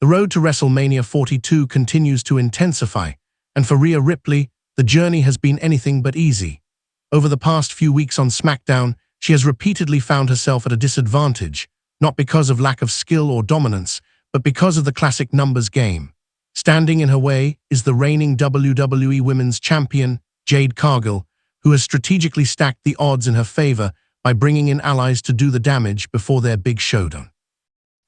The road to WrestleMania 42 continues to intensify, and for Rhea Ripley, the journey has been anything but easy. Over the past few weeks on SmackDown, she has repeatedly found herself at a disadvantage, not because of lack of skill or dominance, but because of the classic numbers game. Standing in her way is the reigning WWE Women's Champion, Jade Cargill, who has strategically stacked the odds in her favor by bringing in allies to do the damage before their big showdown.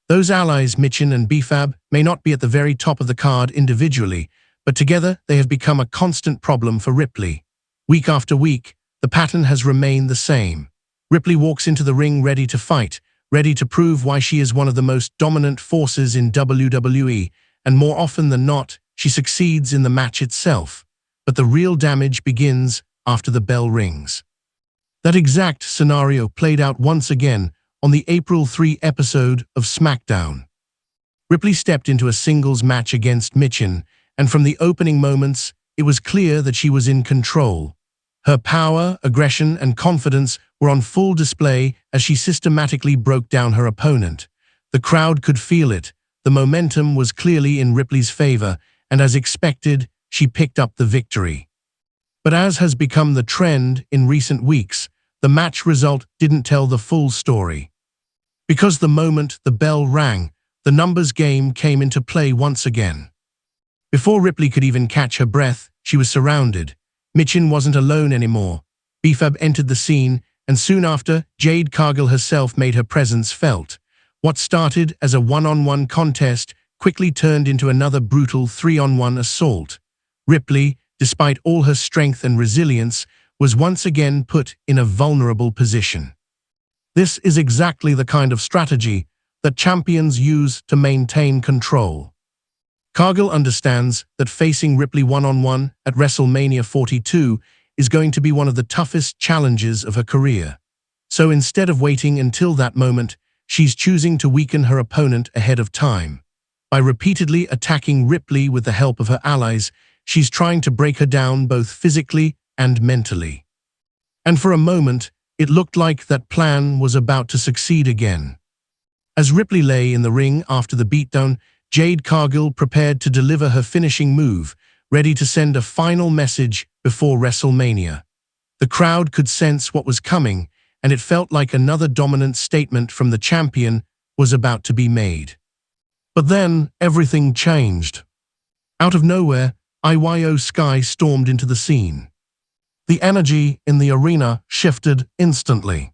Those allies, Michin and B-Fab, may not be at the very top of the card individually, but together they have become a constant problem for Ripley. Week after week, the pattern has remained the same. Ripley walks into the ring ready to fight, ready to prove why she is one of the most dominant forces in WWE, and more often than not, she succeeds in the match itself. But the real damage begins after the bell rings. That exact scenario played out once again on the April 3 episode of SmackDown. Ripley stepped into a singles match against Michin, and from the opening moments, it was clear that she was in control. Her power, aggression, and confidence were on full display as she systematically broke down her opponent. The crowd could feel it. The momentum was clearly in Ripley's favor, and as expected, she picked up the victory. But as has become the trend in recent weeks, the match result didn't tell the full story. Because the moment the bell rang, the numbers game came into play once again. Before Ripley could even catch her breath, she was surrounded. Michin wasn't alone anymore. B-Fab entered the scene, and soon after, Jade Cargill herself made her presence felt. What started as a one-on-one contest quickly turned into another brutal three-on-one assault. Ripley, despite all her strength and resilience, was once again put in a vulnerable position. This is exactly the kind of strategy that champions use to maintain control. Cargill understands that facing Ripley one-on-one at WrestleMania 42 is going to be one of the toughest challenges of her career. So instead of waiting until that moment, she's choosing to weaken her opponent ahead of time. By repeatedly attacking Ripley with the help of her allies, she's trying to break her down both physically and mentally. And for a moment, it looked like that plan was about to succeed again. As Ripley lay in the ring after the beatdown, Jade Cargill prepared to deliver her finishing move, ready to send a final message before WrestleMania. The crowd could sense what was coming, and it felt like another dominant statement from the champion was about to be made. But then, everything changed. Out of nowhere, Iyo Sky stormed into the scene. The energy in the arena shifted instantly.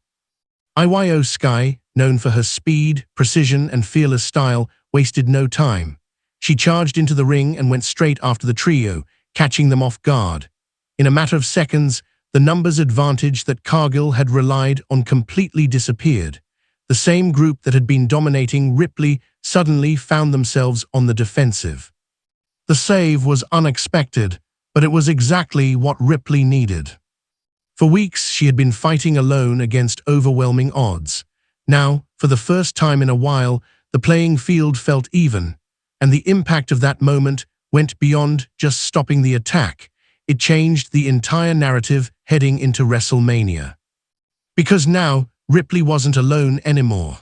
Iyo Sky, known for her speed, precision, and fearless style, wasted no time. She charged into the ring and went straight after the trio, catching them off guard. In a matter of seconds, the numbers advantage that Cargill had relied on completely disappeared. The same group that had been dominating Ripley suddenly found themselves on the defensive. The save was unexpected, but it was exactly what Ripley needed. For weeks, she had been fighting alone against overwhelming odds. Now, for the first time in a while, the playing field felt even, and the impact of that moment went beyond just stopping the attack. It changed the entire narrative heading into WrestleMania. Because now, Ripley wasn't alone anymore.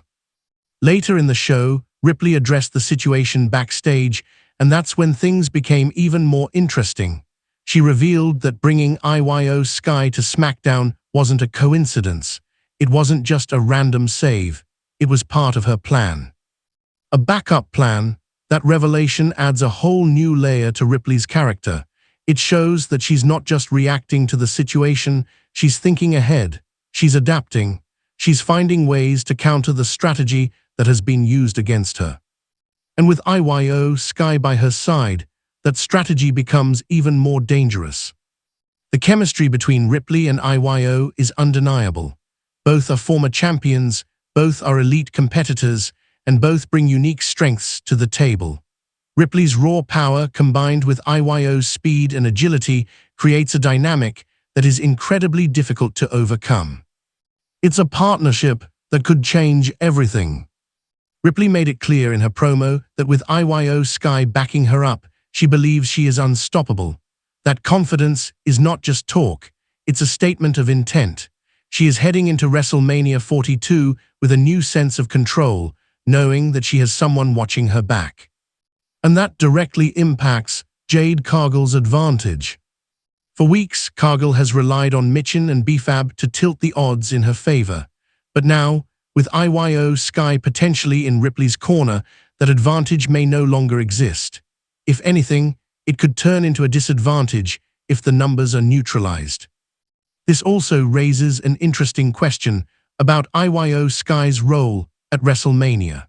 Later in the show, Ripley addressed the situation backstage, and that's when things became even more interesting. She revealed that bringing Iyo Sky to SmackDown wasn't a coincidence. It wasn't just a random save. It was part of her plan. A backup plan. That revelation adds a whole new layer to Ripley's character. It shows that she's not just reacting to the situation, she's thinking ahead. She's adapting. She's finding ways to counter the strategy that has been used against her. And with Iyo Sky by her side, that strategy becomes even more dangerous. The chemistry between Ripley and Iyo is undeniable. Both are former champions, both are elite competitors, and both bring unique strengths to the table. Ripley's raw power combined with Iyo's speed and agility creates a dynamic that is incredibly difficult to overcome. It's a partnership that could change everything. Ripley made it clear in her promo that with Iyo Sky backing her up, she believes she is unstoppable. That confidence is not just talk, it's a statement of intent. She is heading into WrestleMania 42 with a new sense of control, knowing that she has someone watching her back. And that directly impacts Jade Cargill's advantage. For weeks, Cargill has relied on Michin and B-Fab to tilt the odds in her favor. But now, with Iyo Sky potentially in Ripley's corner, that advantage may no longer exist. If anything, it could turn into a disadvantage if the numbers are neutralized. This also raises an interesting question about Iyo Sky's role at WrestleMania.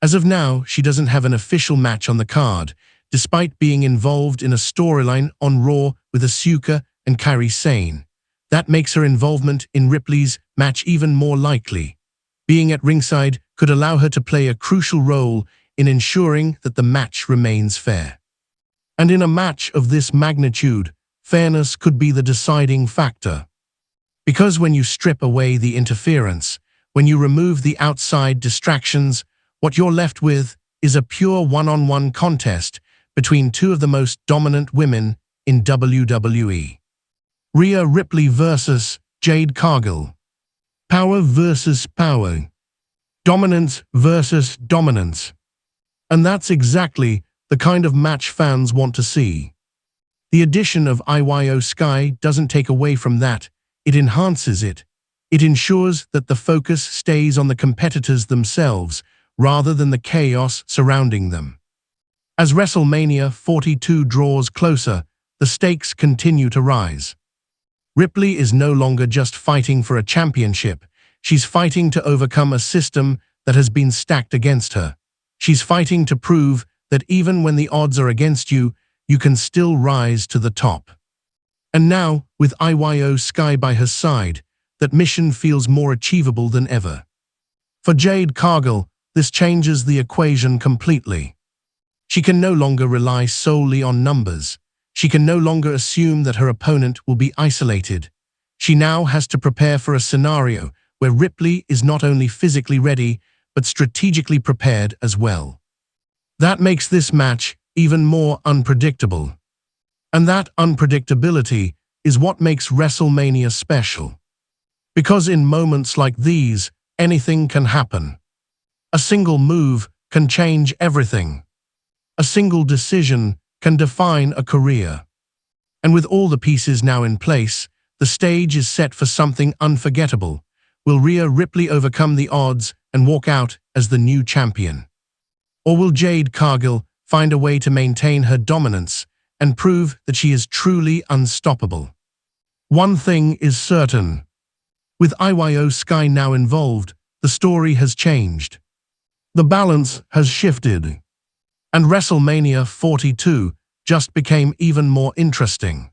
As of now, she doesn't have an official match on the card, despite being involved in a storyline on Raw with Asuka and Kairi Sane. That makes her involvement in Ripley's match even more likely. Being at ringside could allow her to play a crucial role in ensuring that the match remains fair. And in a match of this magnitude, fairness could be the deciding factor. Because when you strip away the interference, when you remove the outside distractions, what you're left with is a pure one-on-one contest between two of the most dominant women in WWE. Rhea Ripley versus Jade Cargill. Power versus power. Dominance versus dominance. And that's exactly the kind of match fans want to see. The addition of Iyo Sky doesn't take away from that, it enhances it. It ensures that the focus stays on the competitors themselves, rather than the chaos surrounding them. As WrestleMania 42 draws closer, the stakes continue to rise. Ripley is no longer just fighting for a championship. She's fighting to overcome a system that has been stacked against her. She's fighting to prove that even when the odds are against you, you can still rise to the top. And now, with Iyo Sky by her side, that mission feels more achievable than ever. For Jade Cargill, this changes the equation completely. She can no longer rely solely on numbers. She can no longer assume that her opponent will be isolated. She now has to prepare for a scenario where Ripley is not only physically ready, but strategically prepared as well. That makes this match even more unpredictable. And that unpredictability is what makes WrestleMania special. Because in moments like these, anything can happen. A single move can change everything. A single decision can define a career. And with all the pieces now in place, the stage is set for something unforgettable. Will Rhea Ripley overcome the odds and walk out as the new champion? Or will Jade Cargill find a way to maintain her dominance and prove that she is truly unstoppable? One thing is certain. With Iyo Sky now involved, the story has changed. The balance has shifted. And WrestleMania 42 just became even more interesting.